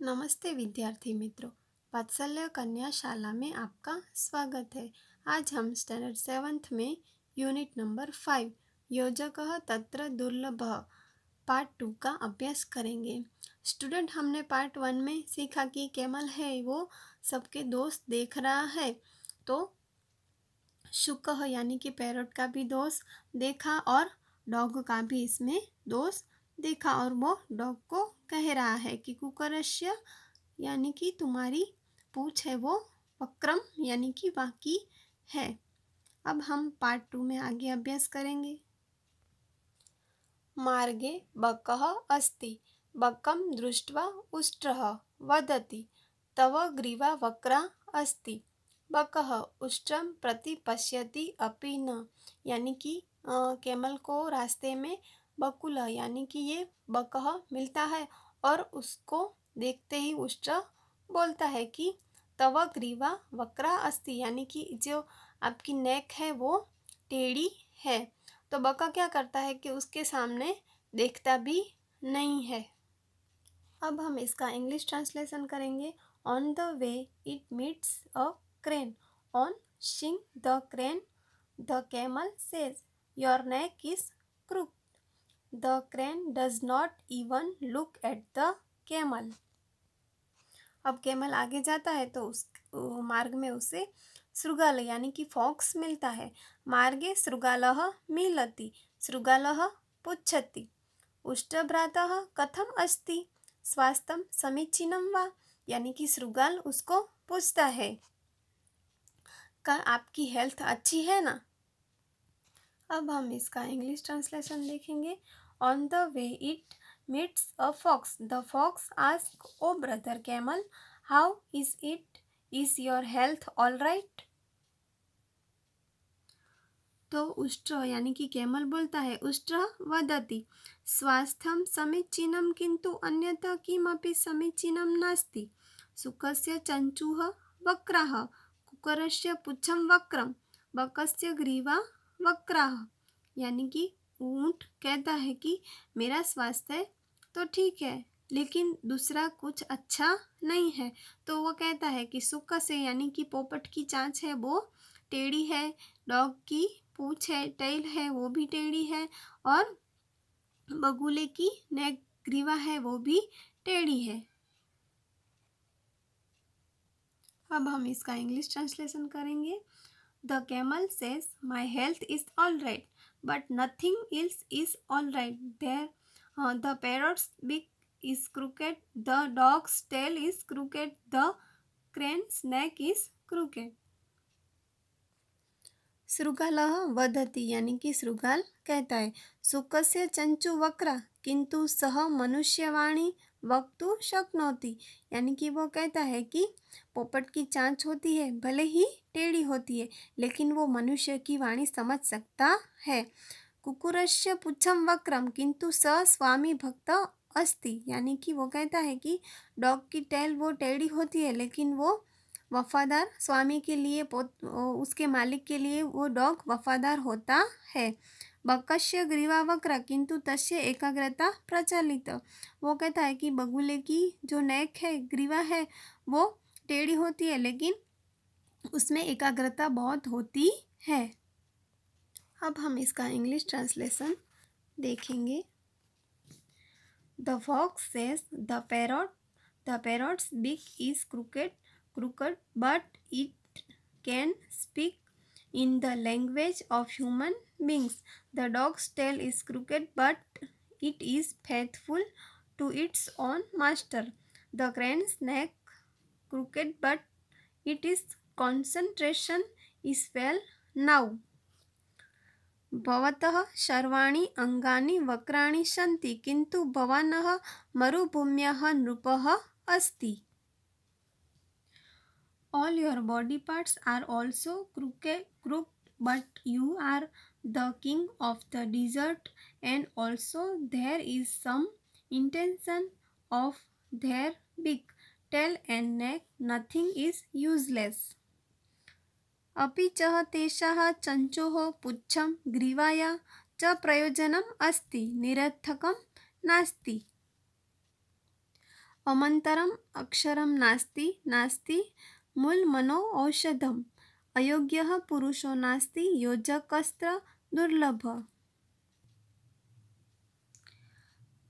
नमस्ते विद्यार्थी मित्रों, वात्सल्य कन्या शाला में आपका स्वागत है। आज हम स्टैंडर्ड 7th में यूनिट नंबर 5 योजकः तत्र दुर्लभः पार्ट 2 का अभ्यास करेंगे। स्टूडेंट, हमने पार्ट 1 में सीखा कि कैमल है वो सबके दोस्त देख रहा है, तो शुकः यानी कि पैरट का भी दोस्त देखा और डॉग का भी इसमें दोस्त देखा और वो डॉग को कह रहा है कि कुकरस्य यानी कि तुम्हारी पूछ है वो वक्रम यानी कि बाकी है। अब हम पार्ट 2 में आगे अभ्यास करेंगे। मार्गे बकः अस्ति, बकं दृष्ट्वा उष्ट्रः वदति तव ग्रीवा वक्रा अस्ति। बकः उष्ट्रं प्रति पश्यति अपि न, यानी कि कैमल को रास्ते में बकुल यानी कि ये बकह मिलता है और उसको देखते ही उष्ट्र बोलता है कि तव ग्रीवा वक्रा अस्ति, यानी कि जो आपकी नेक है वो टेढ़ी है। तो बका क्या करता है कि उसके सामने देखता भी नहीं है। अब हम इसका इंग्लिश ट्रांसलेशन करेंगे। On the way it meets a crane, on seeing the crane the camel says your neck is crooked. The crane does not even look at the camel. अब कैमल आगे जाता है तो उस मार्ग में उसे शृगाल यानी कि फॉक्स मिलता है। मार्गे शृगालः मिलति, शृगालः पुच्छति उष्टभ्रातः कथम अस्ति, स्वास्थ्यं समीचीनं वा, यानी कि शृगाल उसको पूछता है का आपकी हेल्थ अच्छी है ना। अब हम इसका इंग्लिश ट्रांसलेशन देखेंगे। On the way it meets a fox, the fox ask O brother camel how is it, is your health all right. तो उष्ट्र यानी कि कैमल बोलता है, उष्ट्र वदति स्वास्थ्यं समीचीनं किंतु अन्यथा किमपि समीचीनं नास्ति। शुकस्य चंचुः वक्रः, कुकरस्य पुच्छं वक्रं, बकस्य ग्रीवा वक्राः, यानी कि ऊंट कहता है कि मेरा स्वास्थ्य तो ठीक है लेकिन दूसरा कुछ अच्छा नहीं है। तो वो कहता है कि शुक से यानी कि पोपट की चांच है वो टेढ़ी है, डॉग की पूछ है टेल है वो भी टेढ़ी है और बगुले की नेक ग्रीवा है वो भी टेढ़ी है। अब हम इसका इंग्लिश ट्रांसलेशन करेंगे। The camel says my health is all right but nothing else is all right there, the parrot's beak is crooked, the dog's tail is crooked, the crane's neck is crooked. शृगालः वदति यानी कि शृगाल कहता है, शुकस्य चंचु वक्रा किंतु सह मनुष्यवाणी वक्तु शक्नोति, यानी कि वो कहता है कि पोपट की चांच होती है भले ही टेढ़ी होती है लेकिन वो मनुष्य की वाणी समझ सकता है। कुकुरस्य पुच्छम वक्रम किंतु स स्वामी भक्त अस्ति, यानी कि वो कहता है कि डॉग की टेल वो टेढ़ी होती है लेकिन वो वफादार स्वामी के लिए उसके मालिक के लिए वो डॉग वफादार होता है। बकस्य ग्रीवा वक्रा किंतु तस्य एकाग्रता प्रचलित, वो कहता है कि बगुले की जो नेक है ग्रीवा है वो टेढ़ी होती है लेकिन उसमें एकाग्रता बहुत होती है। अब हम इसका इंग्लिश ट्रांसलेशन देखेंगे। The fox says the parrot's beak is crooked but it can speak in the language of human beings. The dog's tail is crooked but it is faithful to its own master. The crane's neck crooked but it is concentration is well now. भवतः सर्वाणि अंगानि वक्राणि सन्ति किन्तु भवानः मरुभूम्याः नृपः अस्ति। All your body parts are also crooked, but you are the king of the desert, and also there is some intention of their beak, tail and neck. Nothing is useless. अपि च तेषाः चञ्चोः पुच्छं ग्रीवाया च प्रयोजनम् अस्ति, निरर्थकं नास्ति। अमन्तरम अक्षरम नास्ति नास्ति मूलमनो औषधम अयोग्यः पुरुषो नास्ति योजकस्त्र दुर्लभः.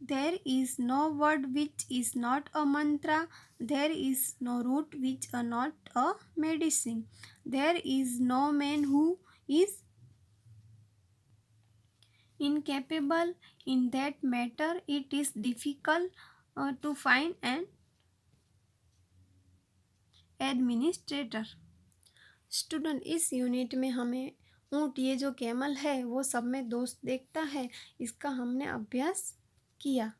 There is no word which is not a mantra. There is no root which is not a medicine. There is no man who is incapable in that matter. It is difficult to find an administrator. Student, इस unit में हमें ऊँट, ये जो camel है वो सब में दोष देखता है, इसका हमने अभ्यास किया.